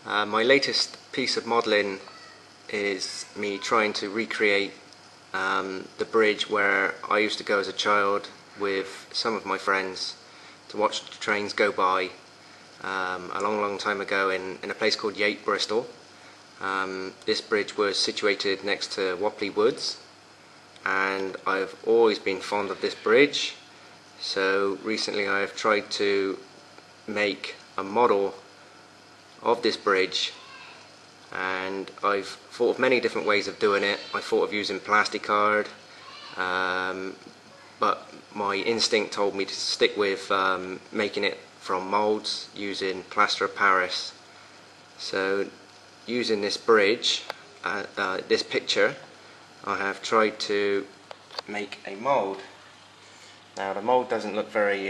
My latest piece of modelling is me trying to recreate the bridge where I used to go as a child with some of my friends to watch the trains go by a long time ago in a place called Yate, Bristol. This bridge was situated next to Wapley Woods, and I've always been fond of this bridge, so recently I've tried to make a model of this bridge, and I've thought of many different ways of doing it. I thought of using plasticard, but my instinct told me to stick with making it from moulds using plaster of Paris. So using this bridge, this picture, I have tried to make a mould. Now the mould doesn't look very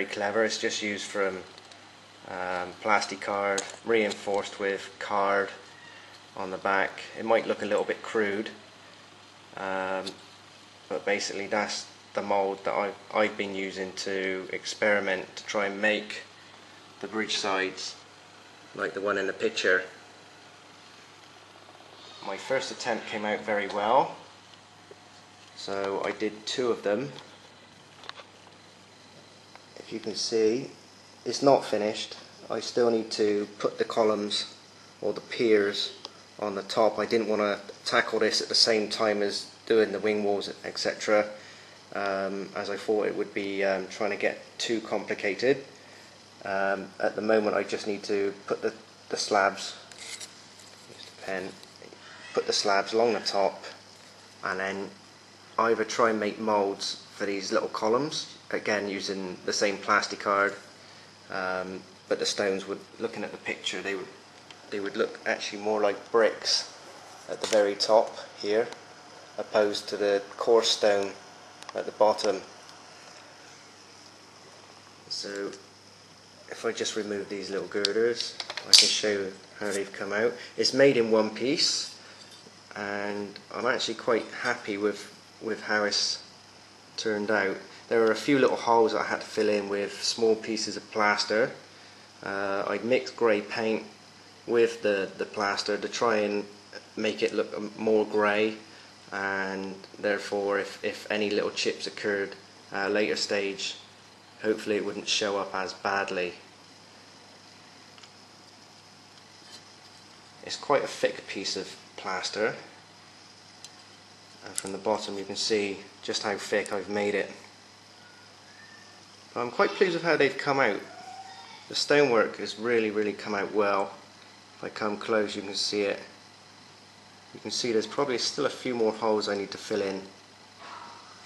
clever. It's just used from plasticard reinforced with card on the back. It might look a little bit crude, but basically that's the mould that I've been using to experiment to try and make the bridge sides like the one in the picture. My first attempt came out very well, so I did two of them. If you can see, it's not finished. I still need to put the columns or the piers on the top. I didn't want to tackle this at the same time as doing the wing walls, etc., as I thought it would be trying to get too complicated. At the moment I just need to put the slabs, use the pen, put the slabs along the top, and then either try and make moulds for these little columns, again using the same plasticard, but the stones would, looking at the picture, they would look actually more like bricks at the very top here, opposed to the coarse stone at the bottom. So if I just remove these little girders, I can show how they've come out. It's made in one piece, and I'm actually quite happy with how it's turned out. There are a few little holes that I had to fill in with small pieces of plaster. I'd mixed grey paint with the plaster to try and make it look more grey, and therefore if any little chips occurred at a later stage, hopefully it wouldn't show up as badly. It's quite a thick piece of plaster, and from the bottom you can see just how thick I've made it. But I'm quite pleased with how they've come out. The stonework has really come out well. If I come close you can see it. You can see there's probably still a few more holes I need to fill in,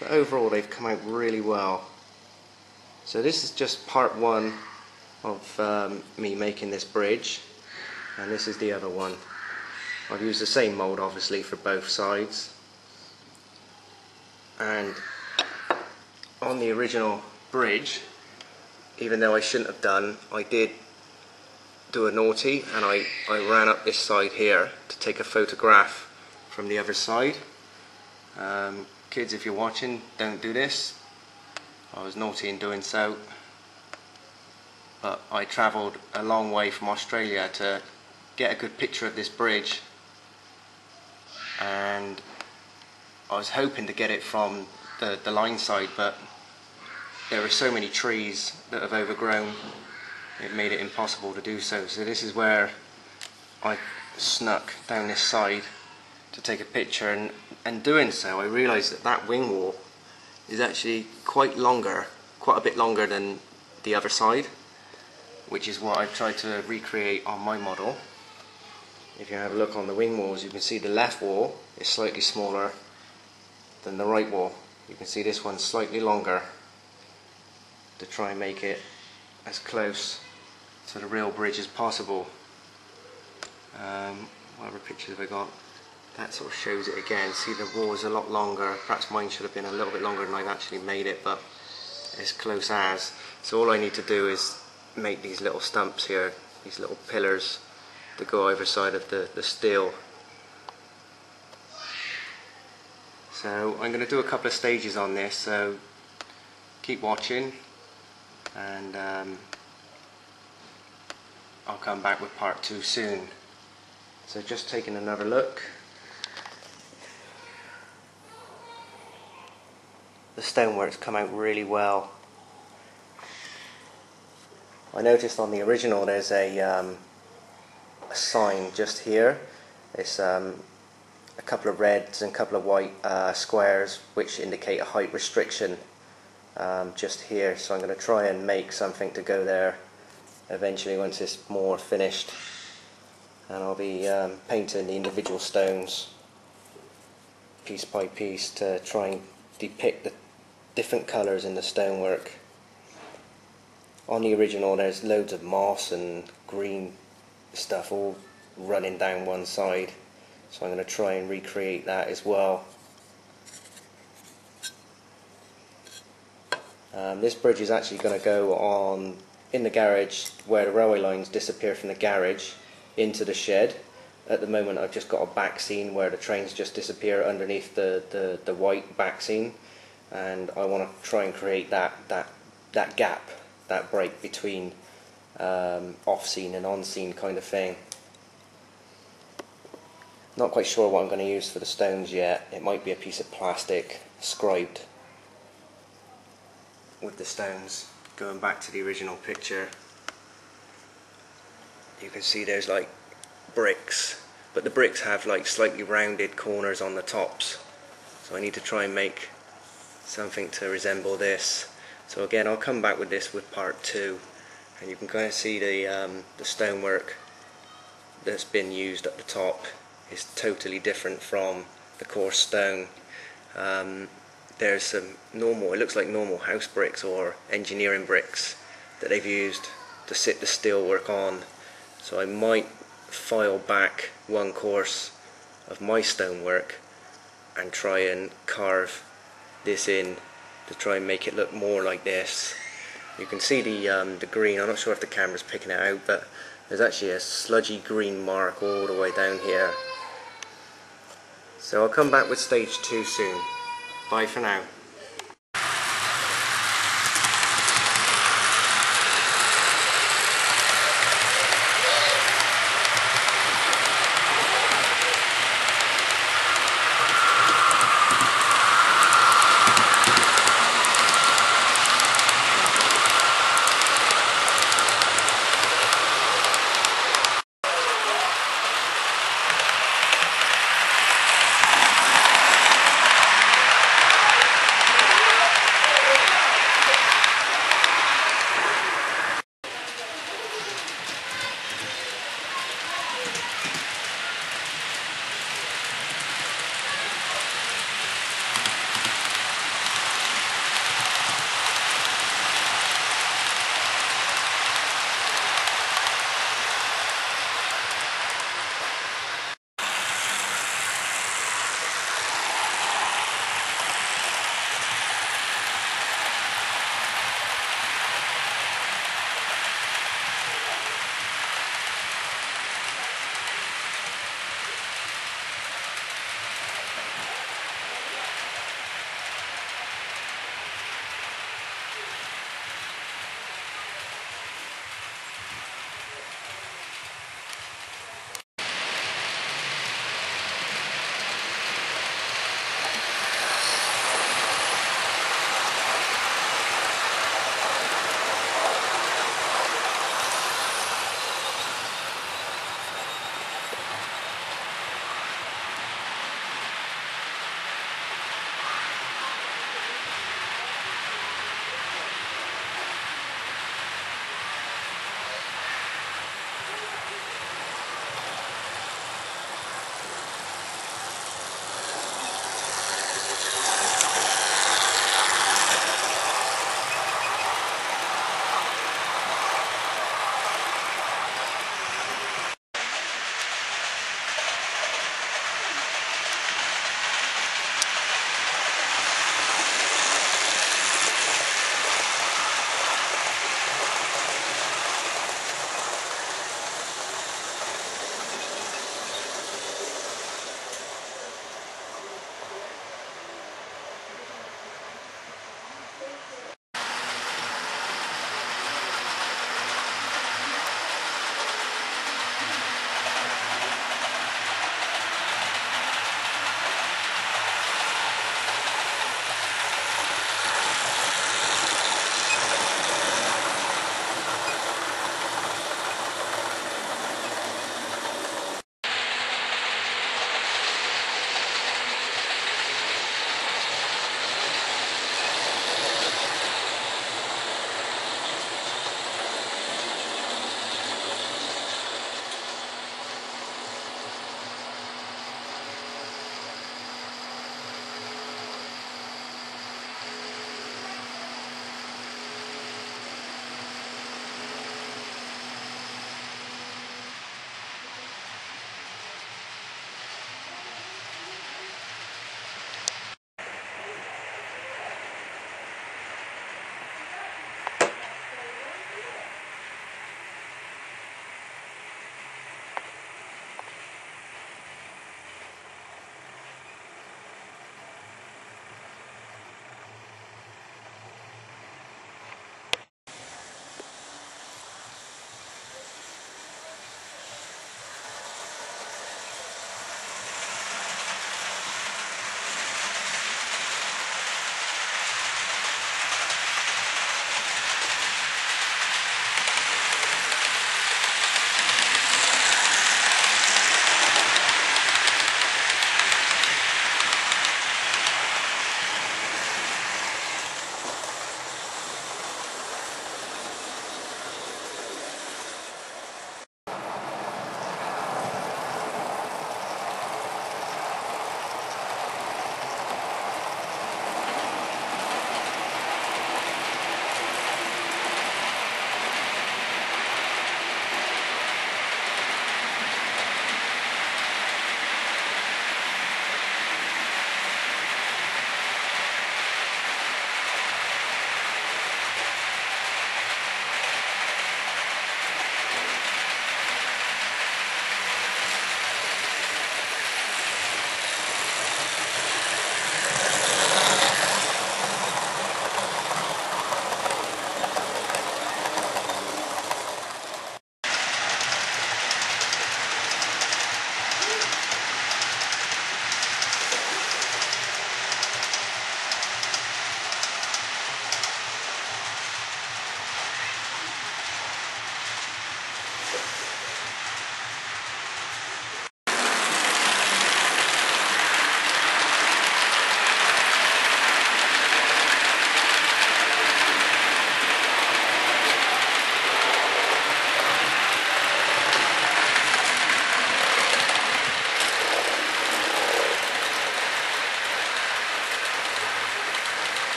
but overall they've come out really well. So this is just part one of me making this bridge, and this is the other one. I've used the same mould obviously for both sides, and on the original bridge, even though I shouldn't have done, I did do a naughty, and I ran up this side here to take a photograph from the other side. Kids, if you're watching, don't do this. I was naughty in doing so, but I travelled a long way from Australia to get a good picture of this bridge, and I was hoping to get it from the line side, but there are so many trees that have overgrown, it made it impossible to do so. So this is where I snuck down this side to take a picture, and doing so I realised that wing wall is actually quite a bit longer than the other side, which is what I've tried to recreate on my model. If you have a look on the wing walls, you can see the left wall is slightly smaller than the right wall. You can see this one's slightly longer, to try and make it as close to the real bridge as possible. What other pictures have I got? That sort of shows it again. See, the wall is a lot longer. Perhaps mine should have been a little bit longer than I've actually made it, but as close as. So all I need to do is make these little stumps here, these little pillars to go either side of the steel. So I'm going to do a couple of stages on this, so keep watching, and I'll come back with part 2 soon. So just taking another look. The stonework's come out really well. I noticed on the original there's a sign just here. It's a couple of reds and a couple of white squares which indicate a height restriction just here. So I'm going to try and make something to go there eventually once it's more finished. And I'll be painting the individual stones piece by piece to try and depict the different colours in the stonework. On the original there's loads of moss and green stuff all running down one side, so I'm going to try and recreate that as well. This bridge is actually going to go on in the garage where the railway lines disappear from the garage into the shed. At the moment I've just got a back scene where the trains just disappear underneath the white back scene, and I want to try and create that gap, that break between off scene and on scene kind of thing. Not quite sure what I'm going to use for the stones yet. It might be a piece of plastic scribed with the stones. Going back to the original picture, you can see there's like bricks, but the bricks have like slightly rounded corners on the tops, so I need to try and make something to resemble this. So again, I'll come back with this with part 2, and you can kind of see the stonework that's been used at the top is totally different from the coarse stone. There's some normal, it looks like normal house bricks or engineering bricks that they've used to sit the steelwork on. So I might file back one course of my stonework and try and carve this in to try and make it look more like this. You can see the green. I'm not sure if the camera's picking it out, but there's actually a sludgy green mark all the way down here. So I'll come back with stage 2 soon. Bye for now.